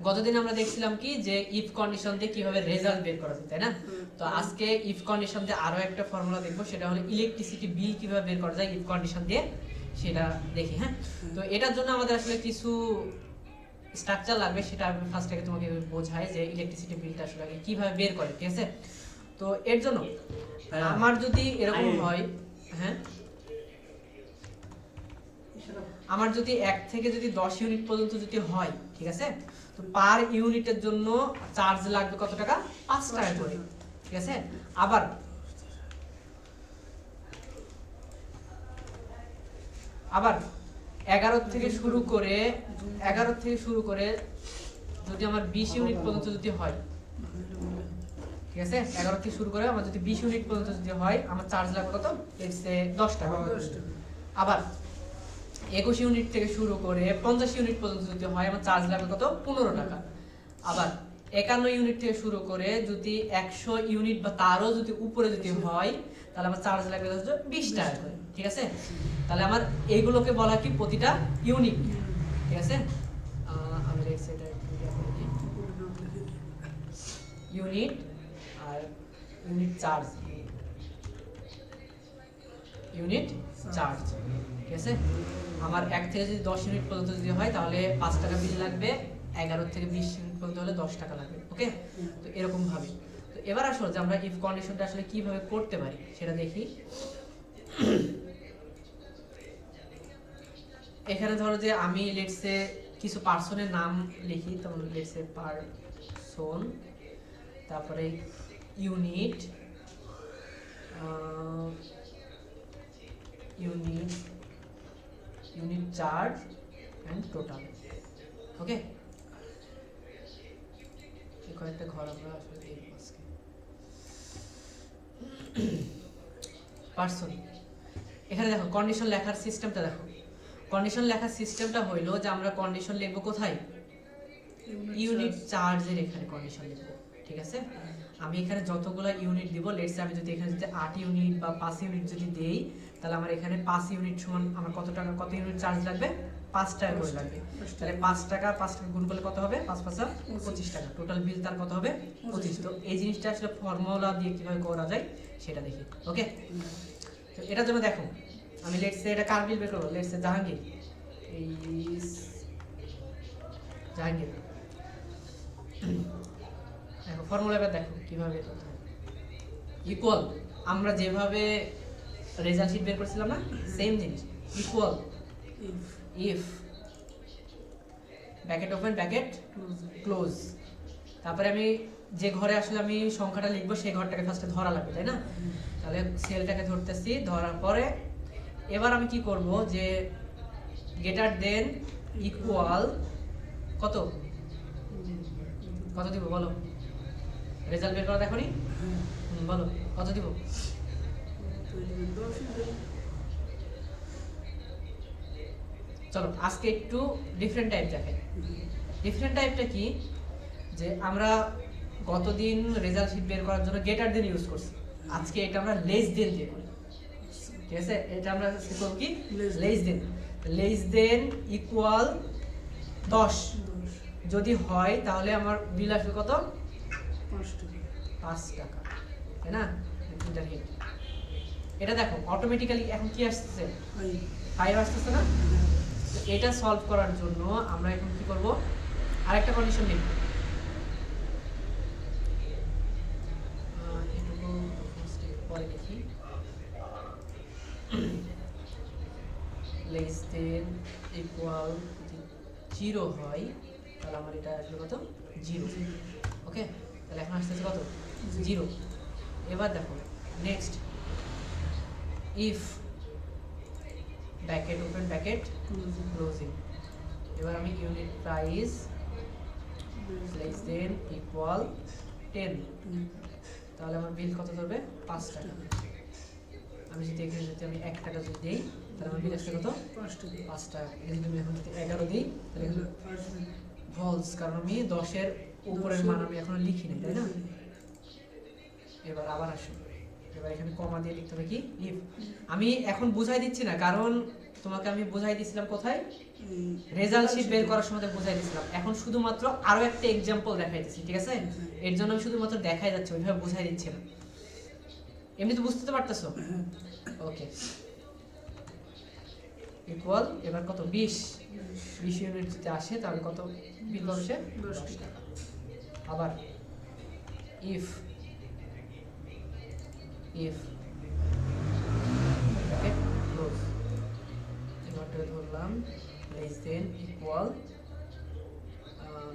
গতদিন আমরা দেখছিলাম কি যে ইফ কন্ডিশন দিয়ে কিভাবে রেজাল্ট বের করা যায়, তাই না? তো আজকে ইফ কন্ডিশন দিয়ে আরো একটা ফর্মুলা দেখবো, সেটা হলো ইলেকট্রিসিটি বিল কিভাবে বের করা যায় ইফ কন্ডিশন দিয়ে, সেটা দেখি। হ্যাঁ, তো এটার জন্য আমাদের আসলে কিছু স্ট্রাকচার লাগবে, সেটা আমি ফার্স্ট থেকে তোমাকে বোঝাই যে ইলেকট্রিসিটি বিলটা আসলে কিভাবে বের করে, ঠিক আছে? তো এর জন্য আমার যদি এরকম হয়, হ্যাঁ, আমার যদি 1 থেকে যদি 10 ইউনিট পর্যন্ত যদি হয়, ঠিক আছে, তো পার ইউনিটের জন্য চার্জ লাগবে কত টাকা? 5 টাকা করে, ঠিক আছে? আবার 11 থেকে শুরু করে যদি আমার 20 ইউনিট পর্যন্ত যদি হয়, ঠিক আছে, 11 থেকে শুরু করে আমার যদি 20 ইউনিট পর্যন্ত যদি হয়, আমার চার্জ লাগবে কত? 10 টাকা। আবার 21 ইউনিট থেকে শুরু করে 50 ইউনিট পর্যন্ত যদি হয়, আমার চার্জ লাগবে কত? 15 টাকা। আবার 51 ইউনিট থেকে শুরু করে যদি 100 ইউনিট বা তারও যদি উপরে যদি হয়, তাহলে আমার চার্জ লাগবে 20 টাকা করে, ঠিক আছে? তাহলে আমার এইগুলোকে বলা কি প্রতিটা ইউনিট, ঠিক আছে? আমি লিখছি এটা ইউনিট আর ইউনিট চার্জ, ঠিক আছে? আমার 1 থেকে যদি 10 ইউনিট পর্যন্ত যদি হয়, তাহলে 5 টাকা বিল লাগবে, 11 থেকে 20 ইউনিট পর্যন্ত হলে 10 টাকা লাগবে, ওকে? তো এরকম ভাবে। তো এবার আসলে যে আমরা ইফ কন্ডিশনটা আসলে কিভাবে করতে পারি সেটা দেখি। এখানে ধরো যে আমি লেটস সে কিছু পার্সনের নাম লিখি, যেমন লেটস সে পারসন, তারপরে unit, unit charge and total, okay? এই কয়েকটা ঘর আমরা আসলে দেখব আজকে। পার্সন, এখানে দেখো কন্ডিশন লেখার সিস্টেমটা দেখো। কন্ডিশন লেখার সিস্টেমটা হইলো যে আমরা কন্ডিশন লিখবো কোথায়? ইউনিট চার্জের এখানে কন্ডিশন লিখবো, ঠিক আছে? আমি এখানে যতগুলো ইউনিট দিব, লেটস সে আমি যদি এখানে যদি 8 ইউনিট বা 5 ইউনিট যদি দেই, তাহলে আমার এখানে 5 ইউনিট সমান আমার কত টাকা, কত ইউনিট চার্জ লাগবে? 5 টাকা করে লাগবে। তাহলে 5 টাকা গুণ করলে কত হবে? 5 5 25 টাকা। টোটাল বিল তার কত হবে? 25। তো এই জিনিসটা আসলে ফর্মুলা দিয়ে কিভাবে করা যায় সেটা দেখি, ওকে? তো এটার জন্য দেখো আমি লেটস সে এটা কার বিল বের করব, লেটস সে জাহাঙ্গীর, জাহাঙ্গীর। দেখো ফর্মুলা এবার দেখো কিভাবে বের করতে হয়। ইকুয়াল, আমরা যেভাবে রেজাল্ট শিট বের করছিলাম না, সেম জিনিস। Equal if bracket open bracket close, তারপরে আমি যে ঘরে আসলে আমি সংখ্যাটা লিখবো সেই ঘরটাকে ফার্স্টে ধরা লাগবে, তাই না? তাহলে সেলটাকে ধরতেছি, ধরার পরে এবার আমি কি করব যে গ্রেটার দেন ইকুয়াল কত দিব বলো? রেজাল্ট বের করা দেখো নি, বলো কত দিব? চলো আজকে একটু ডিফারেন্ট টাইপ দেখেন। ডিফারেন্ট টাইপটা কি, যে আমরা গতদিন রেজাল্ট শিট বের করার জন্য গ্রেটার দেন ইউজ করছি, আজকে এটা আমরা লেস দেন দিয়ে করি, ঠিক আছে? এটা আমরা করব কি, লেস দেন ইকুয়াল 10 যদি হয়, তাহলে আমার বিল আসবে কত? 5 টাকা, তাই না? এটা দেখো অটোমেটিক্যালি এখন কি আসছে? 5 আসতেছে না? তো এটা সলভ করার জন্য আমরা এখন কি করব, আরেকটা কন্ডিশন লিখব। এটুকু পরে দেখি। লেস দেন ইকুয়াল যদি 0 হয়, তাহলে আমার এটা আসলে কত? 0, ওকে? তাহলে এখন আসতেছে কত? 0। এবার দেখো next, if bracket open bracket closing, এবার আমি unit price less than equal 10, তাহলে আমার বিল কত ধরবে? 5 টাকা। আমি যদি এখানে যদি আমি 1 টাকা যদি দিই, তাহলে আমার বিল আসছে কত? 5 টাকা। যদি আমি এখন যদি 11 দিই, তাহলে ফলস, কারণ আমি 10 এর উপরের মান আমি এখনো লিখিনি, তাই না? এবার আবার আসুন, এবার এখানে কমা দিয়ে লিখতে হবে কি, ইফ। আমি এখন বুঝাই দিচ্ছি না, কারণ তোমাকে আমি বুঝাই দিছিলাম কোথায়? রেজাল্ট শিট বের করার সময় তো বুঝাই দিয়েছিলাম, এখন শুধুমাত্র আরো একটা এক্সাম্পল দেখাইতেছি, ঠিক আছে? এর জন্য আমি শুধুমাত্র দেখাই যাচ্ছে, ওইভাবে বুঝাই দিচ্ছি না। এমনি তো বুঝতে পারতেছো? ওকে, ইকুয়াল এবার কত 20 ইউনিট যদি আসে তাহলে কত বিল বসে 10 টাকা। আবার ইফ ওকে ক্লোজ, এবারটা ধরলাম লেস দেন ইকুয়াল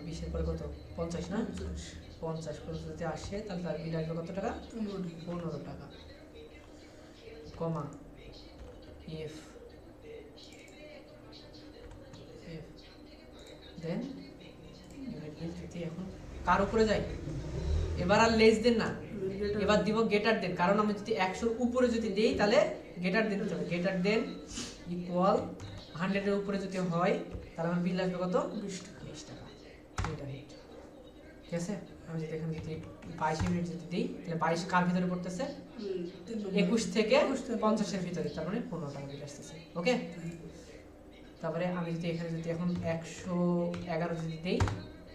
20 এর পরে কত 50 না, 50 পর্যন্ত যদি আসে তাহলে তার বিল আসবে কত টাকা 15 টাকা, কমা ইফ দেন ইউনিট বিল যদি এখন কার উপরে যায়, এবার আর লেস দেন না, এবার দিব গেটার দেন, কারণ আমি যদি 100 এর উপরে যদি দেই তাহলে গেটার দেন দিতে হবে। গেটার দেন ইকুয়াল 100 এর উপরে যদি হয় তাহলে আমার বিল আসবে কত 20 টাকা। এটা হিট, ঠিক আছে? আমি যদি এখানে যদি 22 ইউনিট যদি দিই তাহলে 22 কার ভিতরে পড়তেছে 21 থেকে 50 এর ভিতরে, তার মানে 15 টাকা বিল আসতেছে। ওকে, তারপরে আমি যদি এখানে যদি এখন 111 যদি দেই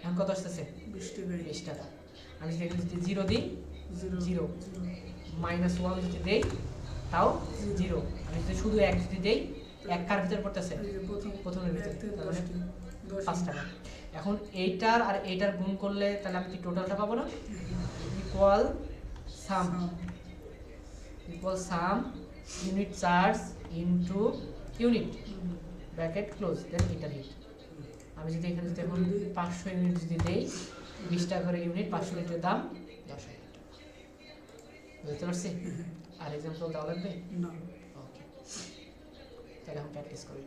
এখন কত আসতেছে 20 টাকা। আমি যদি এখানে যদি 0 দিই 0, -1 যদি দেই তাও 0, আমি যদি শুধু 1 যদি দেই 1 কার ভিতরে পড়তেছে প্রথমের ভিতরে, তার মানে 5 টাকা। এখন এইটার আর এইটার গুণ করলে তাহলে আমি কি টোটালটা পাবো না? Equal sum unit charge into unit bracket close, then enter hit. আমি যদি এখানে যদি এখন 500 ইউনিট যদি দেই 20 টাকা করে ইউনিট, 500 ইউনিটের দাম 10,000 টাকা। বুঝতে পারছি? আর এক্সাম্পল দেওয়া লাগবে না? ওকে, তাহলে এখন প্র্যাকটিস করি।